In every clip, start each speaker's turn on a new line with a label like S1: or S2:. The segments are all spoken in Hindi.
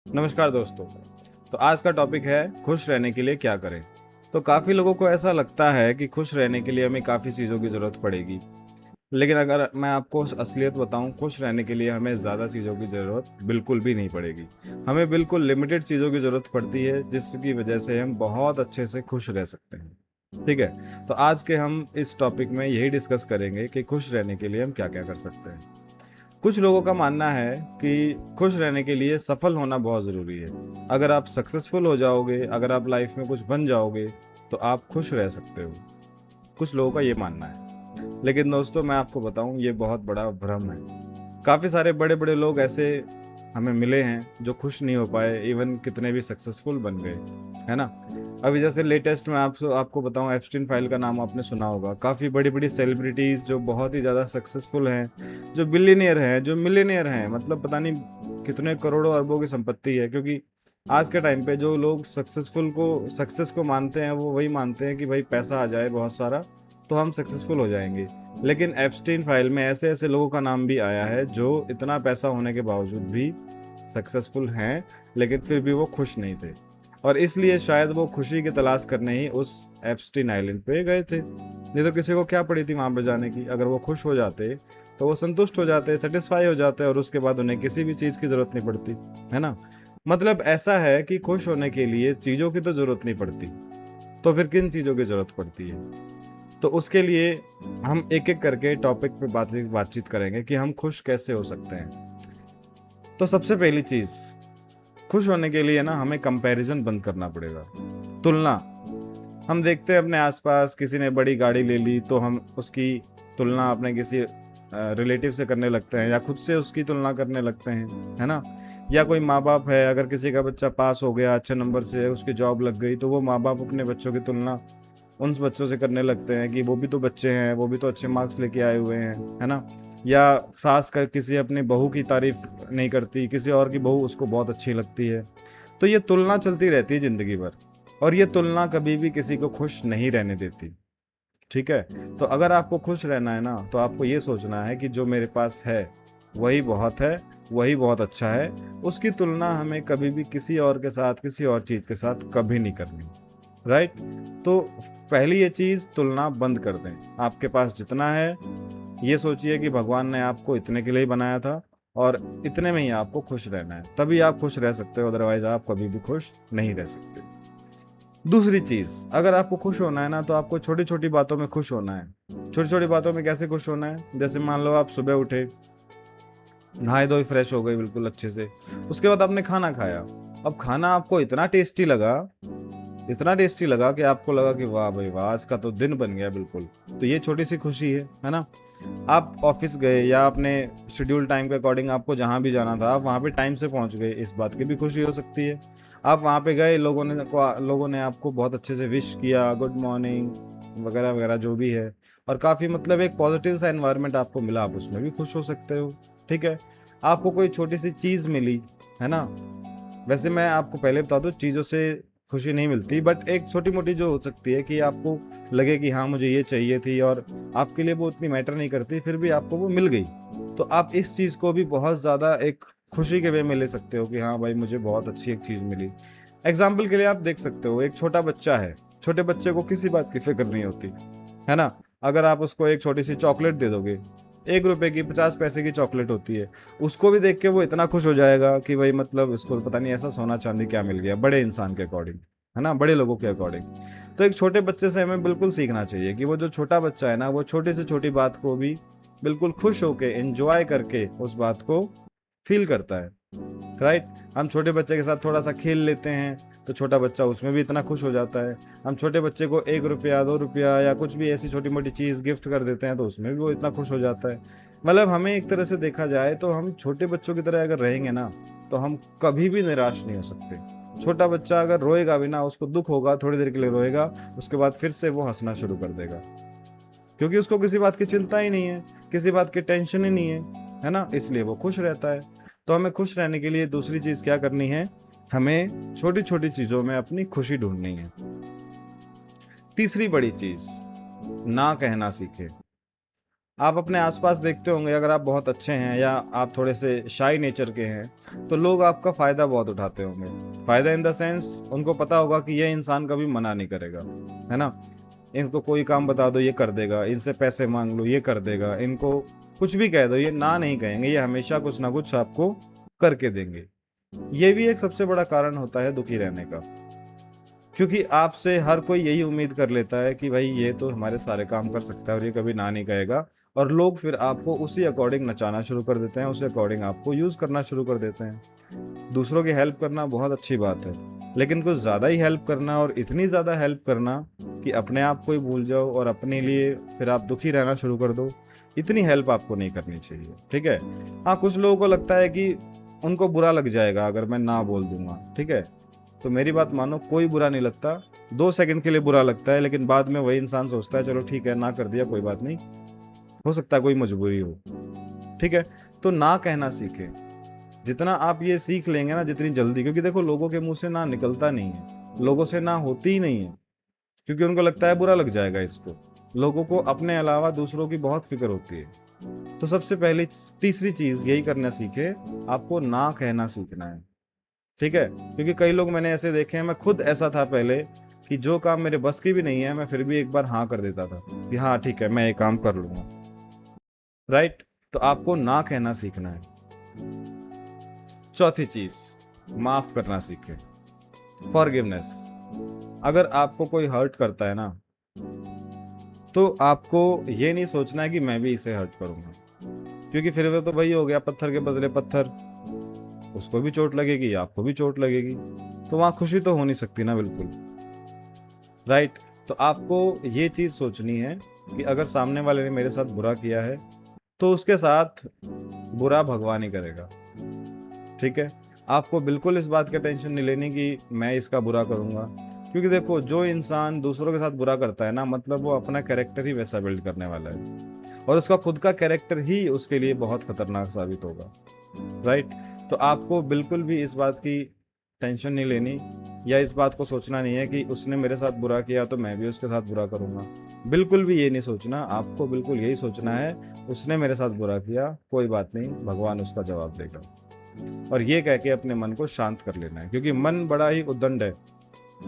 S1: नमस्कार दोस्तों। तो आज का टॉपिक है खुश रहने के लिए क्या करें। तो काफ़ी लोगों को ऐसा लगता है कि खुश रहने के लिए हमें काफ़ी चीज़ों की ज़रूरत पड़ेगी, लेकिन अगर मैं आपको असलियत बताऊं, खुश रहने के लिए हमें ज़्यादा चीज़ों की ज़रूरत बिल्कुल भी नहीं पड़ेगी। हमें बिल्कुल लिमिटेड चीज़ों की ज़रूरत पड़ती है, जिसकी वजह से हम बहुत अच्छे से खुश रह सकते हैं। ठीक है, तो आज के हम इस टॉपिक में यही डिस्कस करेंगे कि खुश रहने के लिए हम क्या क्या कर सकते हैं। कुछ लोगों का मानना है कि खुश रहने के लिए सफल होना बहुत ज़रूरी है। अगर आप सक्सेसफुल हो जाओगे, अगर आप लाइफ में कुछ बन जाओगे, तो आप खुश रह सकते हो। कुछ लोगों का ये मानना है, लेकिन दोस्तों मैं आपको बताऊं, ये बहुत बड़ा भ्रम है। काफ़ी सारे बड़े बड़े लोग ऐसे हमें मिले हैं जो खुश नहीं हो पाए, इवन कितने भी सक्सेसफुल बन गए, है ना। अभी जैसे लेटेस्ट में आपको बताऊं, एप्स्टीन फाइल का नाम आपने सुना होगा। काफ़ी बड़ी बड़ी सेलिब्रिटीज़ जो बहुत ही ज़्यादा सक्सेसफुल हैं, जो बिलियनियर हैं, जो मिलियनियर हैं, मतलब पता नहीं कितने करोड़ों अरबों की संपत्ति है। क्योंकि आज के टाइम पे जो लोग सक्सेस को मानते हैं, वो वही मानते हैं कि भाई पैसा आ जाए बहुत सारा तो हम सक्सेसफुल हो जाएंगे। लेकिन एप्स्टीन फाइल में ऐसे ऐसे लोगों का नाम भी आया है जो इतना पैसा होने के बावजूद भी सक्सेसफुल हैं, लेकिन फिर भी वो खुश नहीं थे। और इसलिए शायद वो खुशी की तलाश करने ही उस एप्स्टीन आइलैंड पे गए थे। नहीं तो किसी को क्या पड़ी थी वहां पर जाने की। अगर वो खुश हो जाते तो वो संतुष्ट हो जाते, सेटिस्फाई हो जाते, और उसके बाद उन्हें किसी भी चीज़ की ज़रूरत नहीं पड़ती, है ना। मतलब ऐसा है कि खुश होने के लिए चीज़ों की तो ज़रूरत नहीं पड़ती, तो फिर किन चीज़ों की ज़रूरत पड़ती है। तो उसके लिए हम एक एक करके टॉपिक पे बातचीत करेंगे कि हम खुश कैसे हो सकते हैं। तो सबसे पहली चीज़, खुश होने के लिए ना हमें कंपैरिजन बंद करना पड़ेगा। तुलना। हम देखते हैं अपने आसपास किसी ने बड़ी गाड़ी ले ली तो हम उसकी तुलना अपने किसी रिलेटिव से करने लगते हैं, या खुद से उसकी तुलना करने लगते हैं, है ना। या कोई माँ बाप है, अगर किसी का बच्चा पास हो गया अच्छे नंबर से, उसकी जॉब लग गई, तो वो माँ बाप अपने बच्चों की तुलना उन बच्चों से करने लगते हैं कि वो भी तो बच्चे हैं, वो भी तो अच्छे मार्क्स लेके आए हुए हैं, है ना। या सास का किसी अपनी बहू की तारीफ नहीं करती, किसी और की बहू उसको बहुत अच्छी लगती है। तो ये तुलना चलती रहती है ज़िंदगी भर, और ये तुलना कभी भी किसी को खुश नहीं रहने देती। ठीक है, तो अगर आपको खुश रहना है ना, तो आपको ये सोचना है कि जो मेरे पास है वही बहुत है, वही बहुत अच्छा है। उसकी तुलना हमें कभी भी किसी और के साथ, किसी और चीज़ के साथ कभी नहीं करनी। राइट। तो पहली ये चीज़, तुलना बंद कर दें। आपके पास जितना है, ये सोचिए कि भगवान ने आपको इतने के लिए ही बनाया था, और इतने में ही आपको खुश रहना है, तभी आप खुश रह सकते हो, अदरवाइज आप कभी भी खुश नहीं रह सकते। दूसरी चीज़, अगर आपको खुश होना है ना, तो आपको छोटी छोटी बातों में खुश होना है। छोटी छोटी बातों में कैसे खुश होना है? जैसे मान लो आप सुबह उठे, नहाए धोए फ्रेश हो गए बिल्कुल अच्छे से, उसके बाद आपने खाना खाया। अब खाना आपको इतना टेस्टी लगा कि आपको लगा कि वाह भाई वाह, आज का तो दिन बन गया बिल्कुल। तो ये छोटी सी खुशी है ना। आप ऑफिस गए, या अपने शेड्यूल टाइम के अकॉर्डिंग आपको जहाँ भी जाना था, आप वहाँ पे टाइम से पहुँच गए, इस बात की भी खुशी हो सकती है। आप वहाँ पे गए, लोगों ने आपको बहुत अच्छे से विश किया, गुड मॉर्निंग वगैरह वगैरह जो भी है, और काफ़ी मतलब एक पॉजिटिव सा एनवायरनमेंट आपको मिला, आप उसमें भी खुश हो सकते हो। ठीक है। आपको कोई छोटी सी चीज़ मिली, है ना। वैसे मैं आपको पहले बता दूं, चीज़ों से खुशी नहीं मिलती, बट एक छोटी मोटी जो हो सकती है कि आपको लगे कि हाँ मुझे ये चाहिए थी, और आपके लिए वो उतनी मैटर नहीं करती, फिर भी आपको वो मिल गई, तो आप इस चीज़ को भी बहुत ज़्यादा एक खुशी के वे में ले सकते हो कि हाँ भाई मुझे बहुत अच्छी एक चीज़ मिली। एग्जाम्पल के लिए आप देख सकते हो, एक छोटा बच्चा है, छोटे बच्चे को किसी बात की फिक्र नहीं होती, है ना। अगर आप उसको एक छोटी सी चॉकलेट दे दोगे, 1 रुपए की, 50 पैसे की चॉकलेट होती है, उसको भी देख के वो इतना खुश हो जाएगा कि भाई मतलब इसको पता नहीं ऐसा सोना चांदी क्या मिल गया, बड़े इंसान के अकॉर्डिंग, है ना, बड़े लोगों के अकॉर्डिंग। तो एक छोटे बच्चे से हमें बिल्कुल सीखना चाहिए कि वो जो छोटा बच्चा है ना, वो छोटी से छोटी बात को भी बिल्कुल खुश होके एंजॉय करके उस बात को फील करता है। राइट। हम छोटे बच्चे के साथ थोड़ा सा खेल लेते हैं, तो छोटा बच्चा उसमें भी इतना खुश हो जाता है। हम छोटे बच्चे को 1 रुपया, 2 रुपया या कुछ भी ऐसी छोटी मोटी चीज़ गिफ्ट कर देते हैं, तो उसमें भी वो इतना खुश हो जाता है। मतलब हमें एक तरह से देखा जाए तो हम छोटे बच्चों की तरह अगर रहेंगे ना, तो हम कभी भी निराश नहीं हो सकते। छोटा बच्चा अगर रोएगा भी ना, उसको दुख होगा, थोड़ी देर के लिए रोएगा, उसके बाद फिर से वो हंसना शुरू कर देगा, क्योंकि उसको किसी बात की चिंता ही नहीं है, किसी बात की टेंशन ही नहीं है ना, इसलिए वो खुश रहता है। तो हमें खुश रहने के लिए दूसरी चीज़ क्या करनी है? हमें छोटी छोटी चीज़ों में अपनी खुशी ढूंढनी है। तीसरी बड़ी चीज़, ना कहना सीखे। आप अपने आसपास देखते होंगे, अगर आप बहुत अच्छे हैं या आप थोड़े से शाई नेचर के हैं तो लोग आपका फ़ायदा बहुत उठाते होंगे। फ़ायदा इन द सेंस, उनको पता होगा कि ये इंसान कभी मना नहीं करेगा, है ना। इनको कोई काम बता दो ये कर देगा, इनसे पैसे मांग लो ये कर देगा, इनको कुछ भी कह दो ये ना नहीं कहेंगे, ये हमेशा कुछ ना कुछ आपको करके देंगे। ये भी एक सबसे बड़ा कारण होता है दुखी रहने का, क्योंकि आपसे हर कोई यही उम्मीद कर लेता है कि भाई ये तो हमारे सारे काम कर सकता है और ये कभी ना नहीं कहेगा, और लोग फिर आपको उसी अकॉर्डिंग नचाना शुरू कर देते हैं, उसी अकॉर्डिंग आपको यूज़ करना शुरू कर देते हैं। दूसरों की हेल्प करना बहुत अच्छी बात है, लेकिन कुछ ज़्यादा ही हेल्प करना और इतनी ज़्यादा हेल्प करना कि अपने आप को ही भूल जाओ और अपने लिए फिर आप दुखी रहना शुरू कर दो, इतनी हेल्प आपको नहीं करनी चाहिए, ठीक है। हाँ, कुछ लोगों को लगता है कि उनको बुरा लग जाएगा अगर मैं ना बोल दूंगा, ठीक है। तो मेरी बात मानो, कोई बुरा नहीं लगता। 2 सेकंड के लिए बुरा लगता है, लेकिन बाद में वही इंसान सोचता है चलो ठीक है ना कर दिया, कोई बात नहीं, हो सकता है कोई मजबूरी हो, ठीक है। तो ना कहना सीखें। जितना आप ये सीख लेंगे ना जितनी जल्दी, क्योंकि देखो लोगों के मुंह से ना निकलता नहीं है, लोगों से ना होती ही नहीं है, क्योंकि उनको लगता है बुरा लग जाएगा इसको। लोगों को अपने अलावा दूसरों की बहुत फिक्र होती है। तो सबसे पहले तीसरी चीज यही करना सीखे, आपको ना कहना सीखना है, ठीक है। क्योंकि कई लोग मैंने ऐसे देखे हैं, मैं खुद ऐसा था पहले, कि जो काम मेरे बस की भी नहीं है मैं फिर भी एक बार हाँ कर देता था कि हाँ ठीक है मैं ये काम कर लूंगा, राइट। तो आपको ना कहना सीखना है। चौथी चीज, माफ करना सीखे, फॉरगिवनेस। अगर आपको कोई हर्ट करता है ना, तो आपको ये नहीं सोचना है कि मैं भी इसे हर्ट करूंगा, क्योंकि फिर वो तो वही हो गया, पत्थर के बदले पत्थर, उसको भी चोट लगेगी आपको भी चोट लगेगी, तो वहां खुशी तो हो नहीं सकती ना, बिल्कुल, राइट। तो आपको ये चीज सोचनी है कि अगर सामने वाले ने मेरे साथ बुरा किया है तो उसके साथ बुरा भगवान ही करेगा, ठीक है। आपको बिल्कुल इस बात की टेंशन नहीं लेनी कि मैं इसका बुरा करूंगा, क्योंकि देखो जो इंसान दूसरों के साथ बुरा करता है ना, मतलब वो अपना कैरेक्टर ही वैसा बिल्ड करने वाला है, और उसका खुद का कैरेक्टर ही उसके लिए बहुत खतरनाक साबित होगा, राइट। तो आपको बिल्कुल भी इस बात की टेंशन नहीं लेनी, या इस बात को सोचना नहीं है कि उसने मेरे साथ बुरा किया तो मैं भी उसके साथ बुरा करूंगा, बिल्कुल भी ये नहीं सोचना। आपको बिल्कुल यही सोचना है, उसने मेरे साथ बुरा किया, कोई बात नहीं, भगवान उसका जवाब देगा, और ये कह के अपने मन को शांत कर लेना है, क्योंकि मन बड़ा ही उद्दंड है।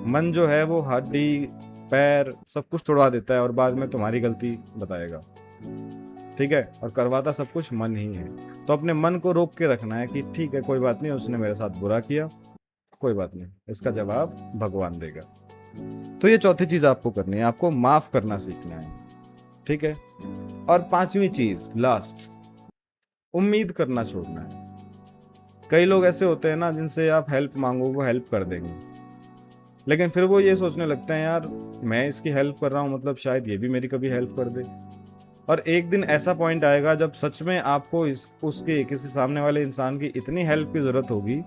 S1: मन जो है वो हड्डी पैर सब कुछ तोड़वा देता है और बाद में तुम्हारी गलती बताएगा, ठीक है, और करवाता सब कुछ मन ही है। तो अपने मन को रोक के रखना है कि ठीक है कोई बात नहीं, उसने मेरे साथ बुरा किया, कोई बात नहीं, इसका जवाब भगवान देगा। तो ये चौथी चीज आपको करनी है, आपको माफ करना सीखना है, ठीक है। और पांचवी चीज, लास्ट, उम्मीद करना छोड़ना है। कई लोग ऐसे होते हैं ना जिनसे आप हेल्प मांगो वो हेल्प कर देंगे, लेकिन फिर वो ये सोचने लगते हैं यार मैं इसकी हेल्प कर रहा हूँ, मतलब शायद ये भी मेरी कभी हेल्प कर दे। और एक दिन ऐसा पॉइंट आएगा जब सच में आपको उसके किसी सामने वाले इंसान की इतनी हेल्प की ज़रूरत होगी,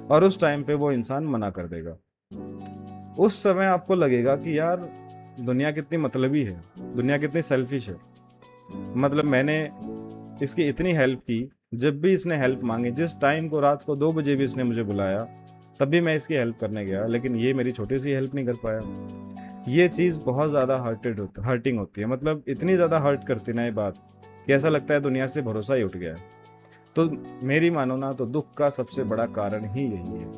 S1: और उस टाइम पे वो इंसान मना कर देगा। उस समय आपको लगेगा कि यार दुनिया कितनी मतलबी है, दुनिया कितनी सेल्फिश है। मतलब मैंने इसकी इतनी हेल्प की, जब भी इसने हेल्प मांगी, जिस टाइम को रात को 2 बजे भी इसने मुझे बुलाया तब भी मैं इसकी हेल्प करने गया, लेकिन ये मेरी छोटी सी हेल्प नहीं कर पाया। ये चीज़ बहुत ज़्यादा हर्टिंग होती है, मतलब इतनी ज़्यादा हर्ट करती ना ये बात कि ऐसा लगता है दुनिया से भरोसा ही उठ गया है। तो मेरी मानो ना तो दुख का सबसे बड़ा कारण ही यही है।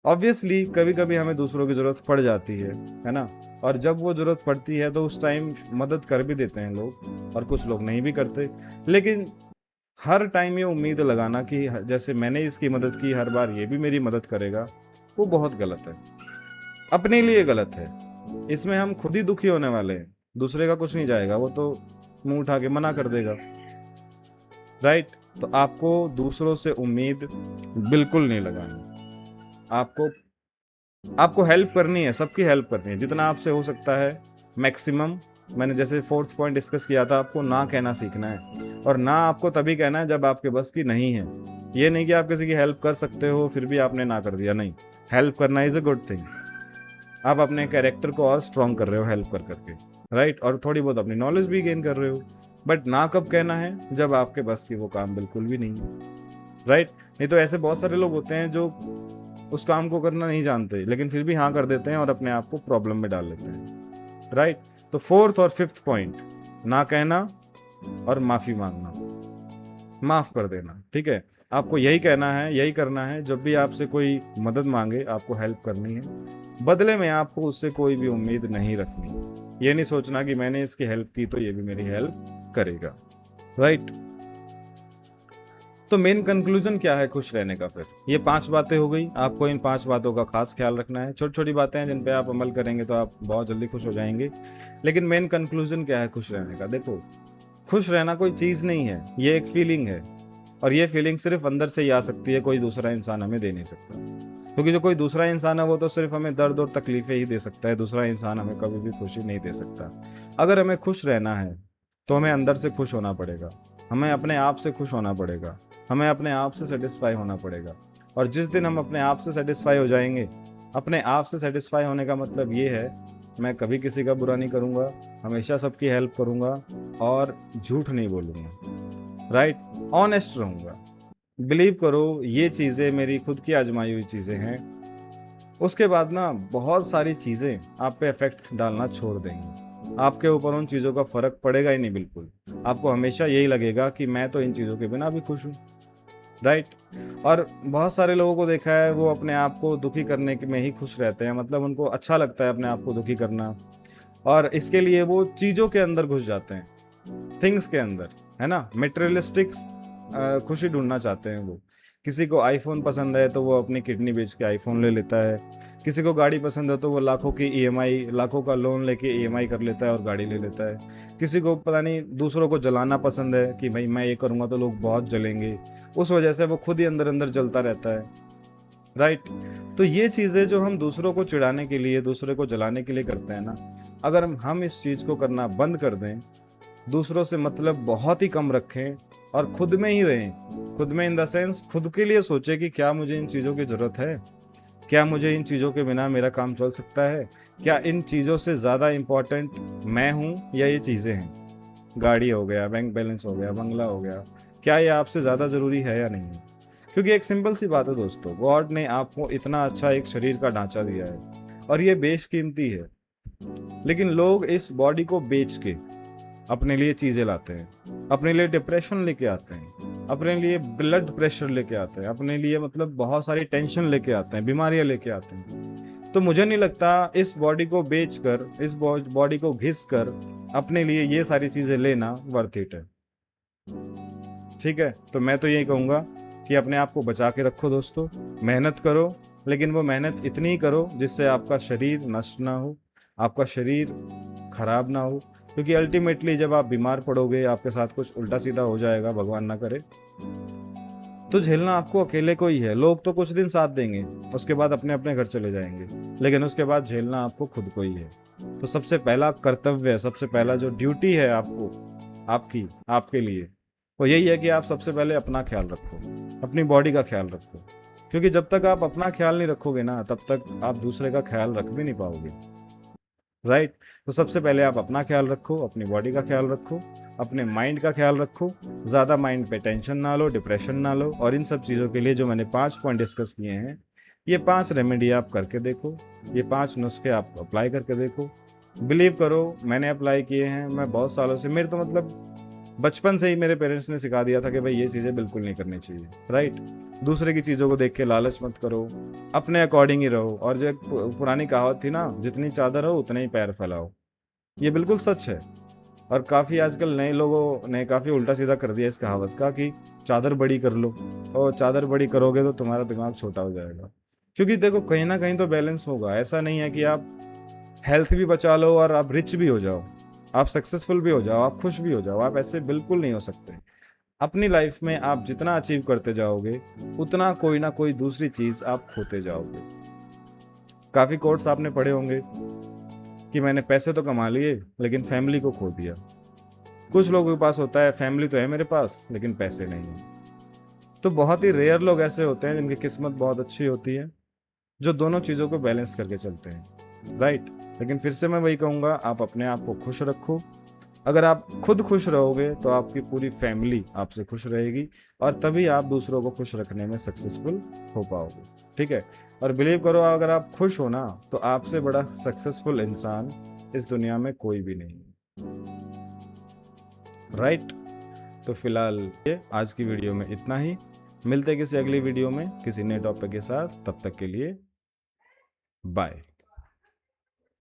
S1: ऑब्वियसली कभी कभी हमें दूसरों की ज़रूरत पड़ जाती है ना, और जब वो ज़रूरत पड़ती है तो उस टाइम मदद कर भी देते हैं लोग, और कुछ लोग नहीं भी करते। लेकिन हर टाइम ये उम्मीद लगाना कि जैसे मैंने इसकी मदद की हर बार ये भी मेरी मदद करेगा, वो बहुत गलत है, अपने लिए गलत है। इसमें हम खुद ही दुखी होने वाले हैं, दूसरे का कुछ नहीं जाएगा, वो तो मुंह उठा के मना कर देगा, राइट। तो आपको दूसरों से उम्मीद बिल्कुल नहीं लगानी। आपको हेल्प करनी है, सबकी हेल्प करनी है जितना आपसे हो सकता है मैक्सिमम। मैंने जैसे 4th पॉइंट डिस्कस किया था, आपको ना कहना सीखना है, और ना आपको तभी कहना है जब आपके बस की नहीं है। ये नहीं कि आप किसी की हेल्प कर सकते हो फिर भी आपने ना कर दिया, नहीं। हेल्प करना इज़ अ गुड थिंग, आप अपने कैरेक्टर को और स्ट्रॉन्ग कर रहे हो हेल्प कर करके, राइट, और थोड़ी बहुत अपनी नॉलेज भी गेन कर रहे हो। बट ना कब कहना है, जब आपके बस की वो काम बिल्कुल भी नहीं है, राइट। नहीं तो ऐसे बहुत सारे लोग होते हैं जो उस काम को करना नहीं जानते लेकिन फिर भी हाँ कर देते हैं और अपने आप को प्रॉब्लम में डाल लेते हैं, राइट। तो 4th और 5th पॉइंट, ना कहना और माफ़ी मांगना, माफ़ कर देना। ठीक है, आपको यही कहना है, यही करना है। जब भी आपसे कोई मदद मांगे, आपको हेल्प करनी है, बदले में आपको उससे कोई भी उम्मीद नहीं रखनी। ये नहीं सोचना कि मैंने इसकी हेल्प की तो ये भी मेरी हेल्प करेगा। राइट। तो मेन कंक्लूजन क्या है खुश रहने का? फिर ये 5 बातें हो गई। आपको इन 5 बातों का खास ख्याल रखना है। छोटी छोटी बातें हैं जिन पे आप अमल करेंगे तो आप बहुत जल्दी खुश हो जाएंगे। लेकिन मेन कंक्लूजन क्या है खुश रहने का? देखो, खुश रहना कोई चीज़ नहीं है, ये एक फीलिंग है। और ये फीलिंग सिर्फ अंदर से ही आ सकती है, कोई दूसरा इंसान हमें दे नहीं सकता। क्योंकि जो कोई दूसरा इंसान है वो तो सिर्फ हमें दर्द और तकलीफें ही दे सकता है, दूसरा इंसान हमें कभी भी खुशी नहीं दे सकता। अगर हमें खुश रहना है तो हमें अंदर से खुश होना पड़ेगा, हमें अपने आप से खुश होना पड़ेगा, हमें अपने आप से सेटिस्फाई होना पड़ेगा। और जिस दिन हम अपने आप से सेटिस्फाई हो जाएंगे, अपने आप से सेटिस्फाई होने का मतलब ये है, मैं कभी किसी का बुरा नहीं करूँगा, हमेशा सबकी हेल्प करूँगा और झूठ नहीं बोलूँगा। राइट, ऑनेस्ट रहूँगा। बिलीव करो, ये चीज़ें मेरी खुद की आजमाई हुई चीज़ें हैं। उसके बाद ना बहुत सारी चीज़ें आप पे इफेक्ट डालना छोड़ देंगी। आपके ऊपर उन चीज़ों का फ़र्क पड़ेगा ही नहीं बिल्कुल। आपको हमेशा यही लगेगा कि मैं तो इन चीज़ों के बिना भी खुश हूँ। राइट। और बहुत सारे लोगों को देखा है, वो अपने आप को दुखी करने में ही खुश रहते हैं। मतलब उनको अच्छा लगता है अपने आप को दुखी करना, और इसके लिए वो चीज़ों के अंदर घुस जाते हैं, थिंग्स के अंदर, है ना। मटेरियलिस्टिक्स खुशी ढूंढना चाहते हैं वो। किसी को आईफोन पसंद है तो वो अपनी किडनी बेच के आईफोन ले लेता है। किसी को गाड़ी पसंद है तो वो लाखों की ईएमआई, लाखों का लोन लेके ईएमआई कर लेता है और गाड़ी ले लेता है। किसी को पता नहीं दूसरों को जलाना पसंद है कि भाई मैं ये करूँगा तो लोग बहुत जलेंगे, उस वजह से वो खुद ही अंदर अंदर जलता रहता है। राइट। तो ये चीज़ें जो हम दूसरों को चिढ़ाने के लिए, दूसरे को जलाने के लिए करते हैं ना, अगर हम इस चीज़ को करना बंद कर दें, दूसरों से मतलब बहुत ही कम रखें और खुद में ही रहें। खुद में इन द सेंस खुद के लिए सोचें कि क्या मुझे इन चीज़ों की ज़रूरत है, क्या मुझे इन चीज़ों के बिना मेरा काम चल सकता है, क्या इन चीज़ों से ज़्यादा इम्पोर्टेंट मैं हूँ या ये चीज़ें हैं। गाड़ी हो गया, बैंक बैलेंस हो गया, बंगला हो गया, क्या ये आपसे ज़्यादा ज़रूरी है या नहीं है? क्योंकि एक सिंपल सी बात है दोस्तों, गॉड ने आपको इतना अच्छा एक शरीर का ढांचा दिया है और ये बेशकीमती है। लेकिन लोग इस बॉडी को बेच के अपने लिए चीज़ें लाते हैं, अपने लिए डिप्रेशन लेके आते हैं, अपने लिए ब्लड प्रेशर लेके आते हैं, अपने लिए मतलब बहुत सारी टेंशन लेके आते हैं, बीमारियां लेके आते हैं। तो मुझे नहीं लगता इस बॉडी को बेचकर, इस बॉडी को घिस कर अपने लिए ये सारी चीज़ें लेना वर्थ इट है। ठीक है, तो मैं तो यही कहूँगा कि अपने आप को बचा के रखो दोस्तों, मेहनत करो, लेकिन वो मेहनत इतनी ही करो जिससे आपका शरीर नष्ट ना हो, आपका शरीर खराब ना हो। क्योंकि अल्टीमेटली जब आप बीमार पड़ोगे, आपके साथ कुछ उल्टा सीधा हो जाएगा, भगवान ना करे, तो झेलना आपको अकेले को ही है। लोग तो कुछ दिन साथ देंगे, उसके बाद अपने अपने घर चले जाएंगे, लेकिन उसके बाद झेलना आपको खुद को ही है। तो सबसे पहला कर्तव्य, सबसे पहला जो ड्यूटी है आपको, आपकी, आपके लिए, वो यही है कि आप सबसे पहले अपना ख्याल रखो, अपनी बॉडी का ख्याल रखो। क्योंकि जब तक आप अपना ख्याल नहीं रखोगे ना, तब तक आप दूसरे का ख्याल रख भी नहीं पाओगे। राइट। तो सबसे पहले आप अपना ख्याल रखो, अपनी बॉडी का ख्याल रखो, अपने माइंड का ख्याल रखो। ज़्यादा माइंड पे टेंशन ना लो, डिप्रेशन ना लो। और इन सब चीज़ों के लिए जो मैंने 5 पॉइंट डिस्कस किए हैं, ये 5 रेमेडी आप करके देखो, ये 5 नुस्खे आप अप्लाई करके देखो। बिलीव करो, मैंने अप्लाई किए हैं, मैं बहुत सालों से, मेरे तो मतलब बचपन से ही मेरे पेरेंट्स ने सिखा दिया था कि भाई ये चीज़ें बिल्कुल नहीं करनी चाहिए। राइट। दूसरे की चीज़ों को देख के लालच मत करो, अपने अकॉर्डिंग ही रहो। और जो एक पुरानी कहावत थी ना, जितनी चादर हो उतने ही पैर फैलाओ, ये बिल्कुल सच है। और काफ़ी आजकल नए लोगों ने काफ़ी उल्टा सीधा कर दिया इस कहावत का कि चादर बड़ी कर लो, और चादर बड़ी करोगे तो तुम्हारा दिमाग छोटा हो जाएगा। क्योंकि देखो, कहीं ना कहीं तो बैलेंस होगा। ऐसा नहीं है कि आप हेल्थ भी बचा लो और आप रिच भी हो जाओ, आप सक्सेसफुल भी हो जाओ, आप खुश भी हो जाओ। आप ऐसे बिल्कुल नहीं हो सकते। अपनी लाइफ में आप जितना अचीव करते जाओगे, उतना कोई ना कोई दूसरी चीज़ आप खोते जाओगे। काफ़ी कोट्स आपने पढ़े होंगे कि मैंने पैसे तो कमा लिए लेकिन फैमिली को खो दिया। कुछ लोगों के पास होता है, फैमिली तो है मेरे पास लेकिन पैसे नहीं है। तो बहुत ही रेयर लोग ऐसे होते हैं जिनकी किस्मत बहुत अच्छी होती है, जो दोनों चीज़ों को बैलेंस करके चलते हैं। राइट। लेकिन फिर से मैं वही कहूँगा, आप अपने आप को खुश रखो। अगर आप खुद खुश रहोगे तो आपकी पूरी फैमिली आपसे खुश रहेगी, और तभी आप दूसरों को खुश रखने में सक्सेसफुल हो पाओगे। ठीक है। और बिलीव करो, अगर आप खुश हो ना, तो आपसे बड़ा सक्सेसफुल इंसान इस दुनिया में कोई भी नहीं है। राइट। तो फिलहाल ये आज की वीडियो में इतना ही। मिलते हैं किसी अगली वीडियो में किसी नए टॉपिक के साथ। तब तक के लिए बाय।